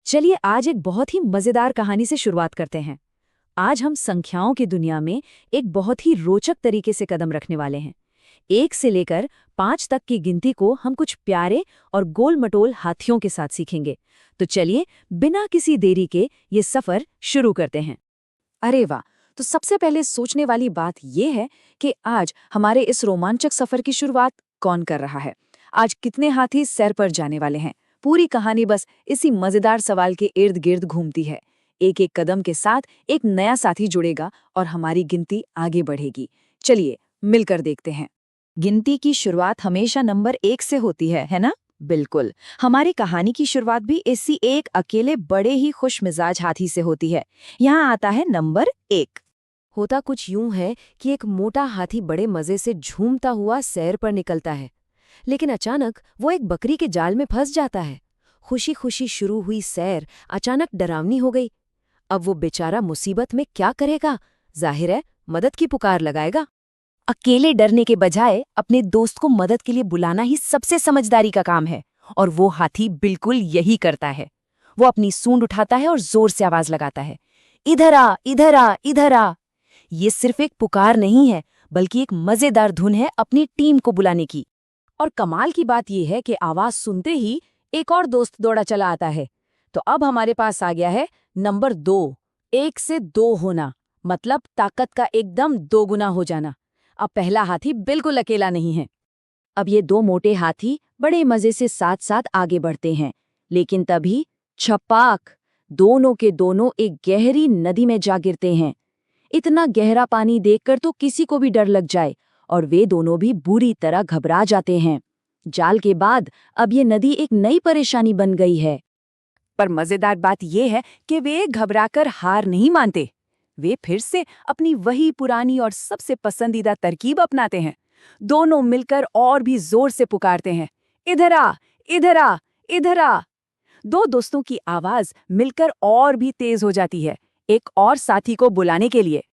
चलिए आज एक बहुत ही मजेदार कहानी से शुरुआत करते हैं। आज हम संख्याओं की दुनिया में एक बहुत ही रोचक तरीके से कदम रखने वाले हैं। 1 से लेकर 5 तक की गिनती को हम कुछ प्यारे और गोल-मटोल हाथियों के साथ सीखेंगे। तो चलिए बिना किसी देरी के ये सफर शुरू करते हैं। अरे वाह! तो सबसे पहले सोचने वाली बात ये है कि आज हमारे इस रोमांचक सफर की शुरुआत कौन कर रहा है? आज कितने हाथी सैर पर जाने वाले हैं? पूरी कहानी बस इसी मजेदार सवाल के इर्द गिर्द घूमती है। एक एक कदम के साथ एक नया साथी जुड़ेगा और हमारी गिनती आगे बढ़ेगी। चलिए मिलकर देखते हैं। गिनती की शुरुआत हमेशा नंबर 1 से होती है ना? बिल्कुल। हमारी कहानी की शुरुआत भी इसी एक अकेले बड़े ही खुशमिजाज हाथी से होती है। यहाँ आता है नंबर 1। होता कुछ यूं है कि एक मोटा हाथी बड़े मजे से झूमता हुआ सैर पर निकलता है, लेकिन अचानक वो एक बकरी के जाल में फंस जाता है। खुशी खुशी शुरू हुई सैर अचानक डरावनी हो गई। अब वो बेचारा मुसीबत में क्या करेगा? जाहिर है मदद की पुकार लगाएगा। अकेले डरने के बजाय अपने दोस्त को मदद के लिए बुलाना ही सबसे समझदारी का काम है, और वो हाथी बिल्कुल यही करता है। वो अपनी सूंड उठाता है और जोर से आवाज लगाता है, इधर आ, इधर आ, इधर आ। ये सिर्फ एक पुकार नहीं है, बल्कि एक मजेदार धुन है अपनी टीम को बुलाने की। और कमाल की बात यह है कि आवाज सुनते ही एक और दोस्त दौड़ा चला आता है। तो अब हमारे पास आ गया है नंबर 2। 1 से 2 होना मतलब ताकत का एकदम 2 गुना हो जाना। अब पहला हाथी बिल्कुल अकेला नहीं है। अब ये 2 मोटे हाथी बड़े मजे से साथ साथ आगे बढ़ते हैं, लेकिन तभी छपाक, दोनों के दोनों एक गहरी नदी में जा गिरते हैं। इतना गहरा पानी देखकर तो किसी को भी डर लग जाए, और वे दोनों भी बुरी तरह घबरा जाते हैं। जाल के बाद अब ये नदी एक नई परेशानी बन गई है। पर मजेदार बात यह है कि वे घबराकर हार नहीं मानते। वे फिर से अपनी वही पुरानी और सबसे पसंदीदा तरकीब अपनाते हैं। दोनों मिलकर और भी जोर से पुकारते हैं, इधर आ, इधर आ, इधर आ। 2 दोस्तों की आवाज मिलकर और भी तेज हो जाती है, एक और साथी को बुलाने के लिए।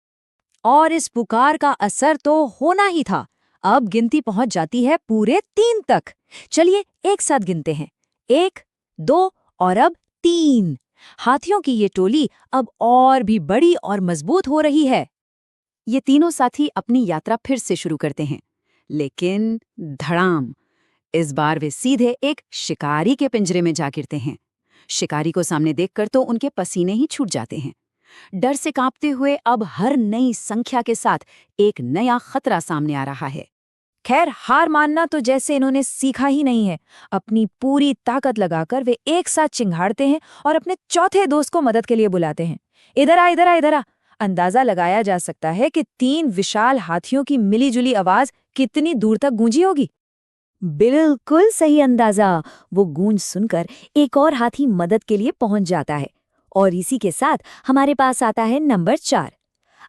और इस पुकार का असर तो होना ही था। अब गिनती पहुंच जाती है पूरे 3 तक। चलिए एक साथ गिनते हैं, 1, 2 और अब 3। हाथियों की ये टोली अब और भी बड़ी और मजबूत हो रही है। ये तीनों साथी अपनी यात्रा फिर से शुरू करते हैं, लेकिन धड़ाम, इस बार वे सीधे एक शिकारी के पिंजरे में जा गिरते हैं। शिकारी को सामने देखकर तो उनके पसीने ही छूट जाते हैं। डर से कांपते हुए अब हर नई संख्या के साथ एक नया खतरा सामने आ रहा है। खैर, हार मानना तो जैसे इन्होंने सीखा ही नहीं है। अपनी पूरी ताकत लगाकर वे एक साथ चिंघाड़ते हैं और अपने चौथे दोस्त को मदद के लिए बुलाते हैं, इधर आ, इधर आ, इधर आ। अंदाजा लगाया जा सकता है कि 3 विशाल हाथियों की मिलीजुली आवाज कितनी दूर तक गूंजी होगी। बिल्कुल सही अंदाजा। वो गूंज सुनकर एक और हाथी मदद के लिए पहुंच जाता है, और इसी के साथ हमारे पास आता है नंबर 4।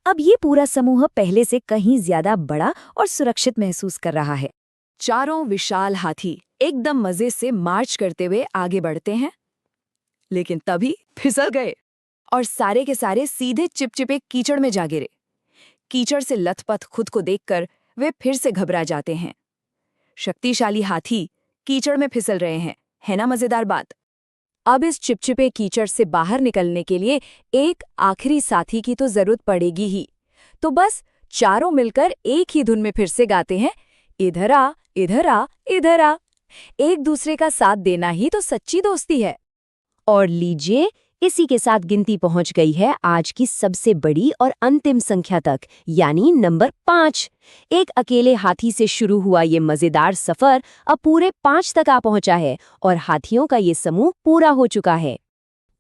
अब ये पूरा समूह पहले से कहीं ज्यादा बड़ा और सुरक्षित महसूस कर रहा है। चारों विशाल हाथी एकदम मजे से मार्च करते हुए आगे बढ़ते हैं, लेकिन तभी फिसल गए और सारे के सारे सीधे चिपचिपे कीचड़ में जा गिरे। कीचड़ से लथपथ खुद को देखकर वे फिर से घबरा जाते हैं। शक्तिशाली हाथी कीचड़ में फिसल रहे हैं, है ना मजेदार बात? अब इस चिपचिपे कीचड़ से बाहर निकलने के लिए एक आखिरी साथी की तो जरूरत पड़ेगी ही। तो बस चारों मिलकर एक ही धुन में फिर से गाते हैं, इधर आ, इधर आ, इधर आ। एक दूसरे का साथ देना ही तो सच्ची दोस्ती है। और लीजिए, इसी के साथ गिनती पहुंच गई है आज की सबसे बड़ी और अंतिम संख्या तक, यानी नंबर 5। एक अकेले हाथी से शुरू हुआ ये मजेदार सफर अब पूरे 5 तक आ पहुंचा है, और हाथियों का ये समूह पूरा हो चुका है।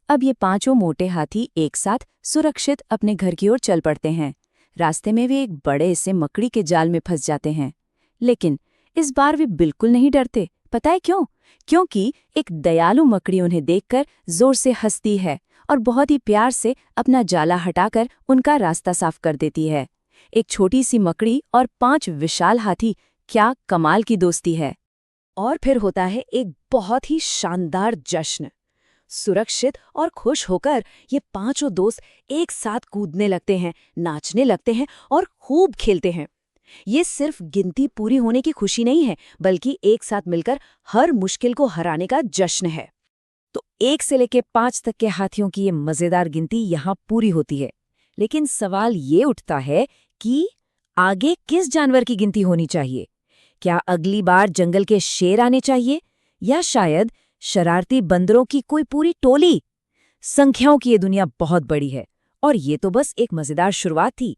अब ये 5 मोटे हाथी एक साथ सुरक्षित अपने घर की ओर चल पड़ते हैं। रास्ते में वे एक बड़े से मकड़ी के जाल में फंस जाते हैं, लेकिन इस बार वे बिल्कुल नहीं डरते। पता है क्यों? क्योंकि एक दयालु मकड़ी उन्हें देखकर जोर से हंसती है और बहुत ही प्यार से अपना जाला हटाकर उनका रास्ता साफ कर देती है। एक छोटी सी मकड़ी और 5 विशाल हाथी, क्या कमाल की दोस्ती है। और फिर होता है एक बहुत ही शानदार जश्न। सुरक्षित और खुश होकर ये 5 दोस्त एक साथ कूदने लगते हैं, नाचने लगते हैं और खूब खेलते हैं। ये सिर्फ गिनती पूरी होने की खुशी नहीं है, बल्कि एक साथ मिलकर हर मुश्किल को हराने का जश्न है। तो 1 से लेकर 5 तक के हाथियों की ये मजेदार गिनती यहाँ पूरी होती है। लेकिन सवाल ये उठता है कि आगे किस जानवर की गिनती होनी चाहिए? क्या अगली बार जंगल के शेर आने चाहिए या शायद शरारती बंदरों की कोई पूरी टोली? संख्याओं की ये दुनिया बहुत बड़ी है और ये तो बस एक मजेदार शुरुआत थी।